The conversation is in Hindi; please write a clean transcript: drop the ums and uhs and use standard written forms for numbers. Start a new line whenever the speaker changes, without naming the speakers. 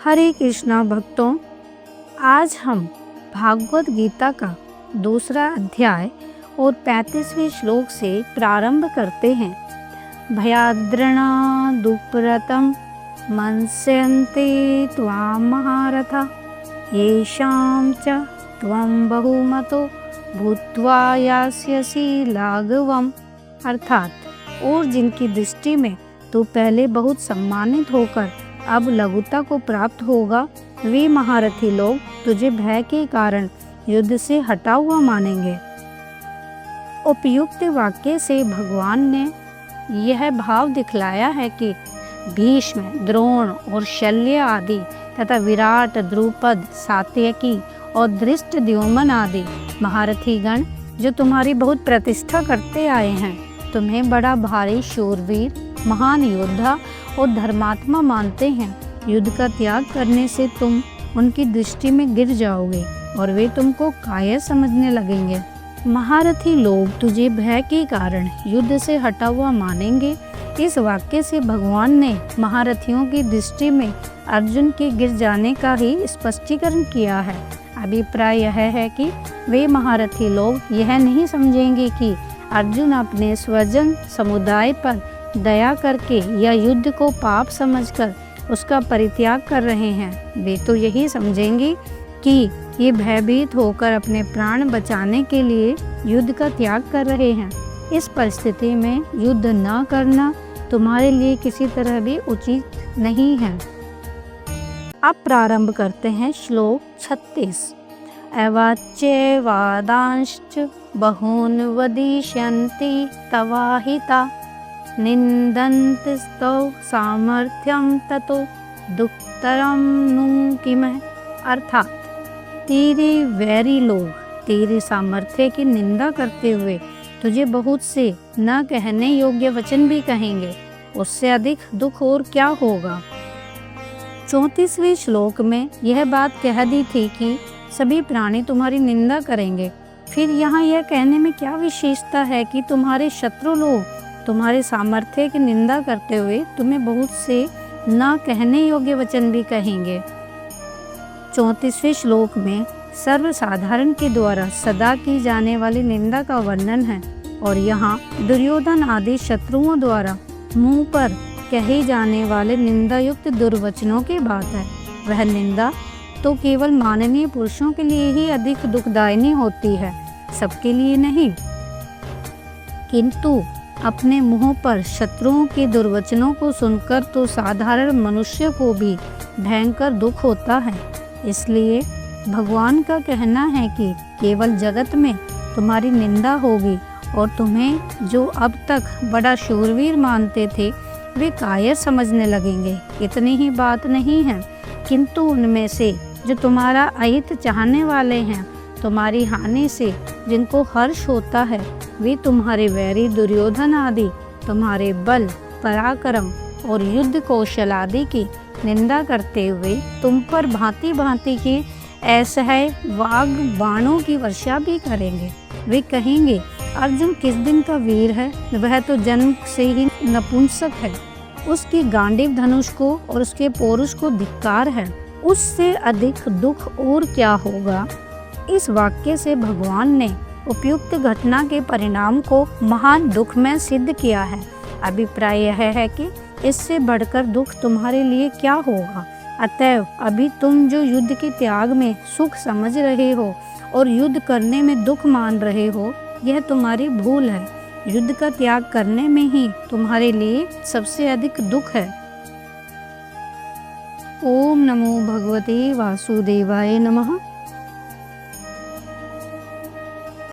हरे कृष्णा भक्तों, आज हम भागवत गीता का दूसरा अध्याय और 35वें श्लोक से प्रारंभ करते हैं। भयाद्रणा दुःप्रतं मंस्यन्ते त्वां महारथा येषां च त्वं बहुमतो भूत्वा यास्यसि लाघवम्। अर्थात और जिनकी दृष्टि में तू पहले बहुत सम्मानित होकर अब लघुता को प्राप्त होगा, वे महारथी लोग तुझे भय के कारण युद्ध से हटा हुआ मानेंगे। उपयुक्त वाक्य से भगवान ने यह भाव दिखलाया है कि भीष्म, द्रोण और शल्य आदि तथा विराट, द्रुपद, सात्यकी और धृष्टद्युम्न आदि महारथी गण जो तुम्हारी बहुत प्रतिष्ठा करते आए हैं, तुम्हें बड़ा भारी शूरवीर, महान योद्धा और धर्मात्मा मानते हैं। युद्ध का त्याग करने से तुम उनकी दृष्टि में गिर जाओगे और वे तुमको कायर समझने लगेंगे। महारथी लोग तुझे भय के कारण युद्ध से हटा हुआ मानेंगे। इस वाक्य से भगवान ने महारथियों की दृष्टि में अर्जुन के गिर जाने का ही स्पष्टीकरण किया है। अभिप्राय यह है कि वे महारथी लोग यह नहीं समझेंगे कि अर्जुन अपने स्वजन समुदाय पर दया करके या युद्ध को पाप समझकर उसका परित्याग कर रहे हैं। वे तो यही समझेंगे कि ये भयभीत होकर अपने प्राण बचाने के लिए युद्ध का त्याग कर रहे हैं। इस परिस्थिति में युद्ध न करना तुम्हारे लिए किसी तरह भी उचित नहीं है। अब प्रारंभ करते हैं श्लोक 36। एवाच्ये वादांश्च बहून् वदिष्यन्ति तवाहिता निन्दन्तस्तौ सामर्थ्यं ततो दुःखतरं नु किमः। अर्थात तेरे वैरी लोग तेरे सामर्थ्य की निंदा करते हुए तुझे बहुत से न कहने योग्य वचन भी कहेंगे, उससे अधिक दुख और क्या होगा। 34वें श्लोक में यह बात कह दी थी कि सभी प्राणी तुम्हारी निंदा करेंगे। फिर यहाँ यह कहने में क्या विशेषता है कि तुम्हारे शत्रु लोग तुम्हारे सामर्थ्य की निंदा करते हुए तुम्हें बहुत से न कहने योग्य वचन भी कहेंगे। 34वें श्लोक में सर्वसाधारण के द्वारा सदा की जाने वाली निंदा का वर्णन है और यहाँ दुर्योधन आदि शत्रुओं द्वारा मुंह पर कहे जाने वाले निंदा युक्त दुर्वचनों की बात है। वह निंदा तो केवल माननीय पुरुषों के लिए ही अधिक दुखदायिनी होती है, सबके लिए नहीं। किंतु अपने मुंह पर शत्रुओं के दुर्वचनों को सुनकर तो साधारण मनुष्य को भी भयंकर दुख होता है। इसलिए भगवान का कहना है कि केवल जगत में तुम्हारी निंदा होगी और तुम्हें जो अब तक बड़ा शूरवीर मानते थे वे कायर समझने लगेंगे। इतनी ही बात नहीं है, किंतु उनमें से जो तुम्हारा अहित चाहने वाले हैं, तुम्हारी हानि से जिनको हर्ष होता है, वे तुम्हारे वैरी दुर्योधन आदि तुम्हारे बल, पराक्रम और युद्ध कौशल आदि की निंदा करते हुए तुम पर भांति भांति के असह्य वाग बाणों की वर्षा भी करेंगे। वे कहेंगे, अर्जुन किस दिन का वीर है, वह तो जन्म से ही नपुंसक है। उसकी गांडीव धनुष को और उसके पौरुष को धिक्कार है। उससे अधिक दुख और क्या होगा। इस वाक्य से भगवान ने उपयुक्त घटना के परिणाम को महान दुख में सिद्ध किया है। अभिप्राय यह है कि इससे बढ़कर दुख तुम्हारे लिए क्या होगा। अतएव अभी तुम जो युद्ध के त्याग में सुख समझ रहे हो और युद्ध करने में दुख मान रहे हो, यह तुम्हारी भूल है। युद्ध का त्याग करने में ही तुम्हारे लिए सबसे अधिक दुख है। ओम नमो भगवते वासुदेवाय नमः।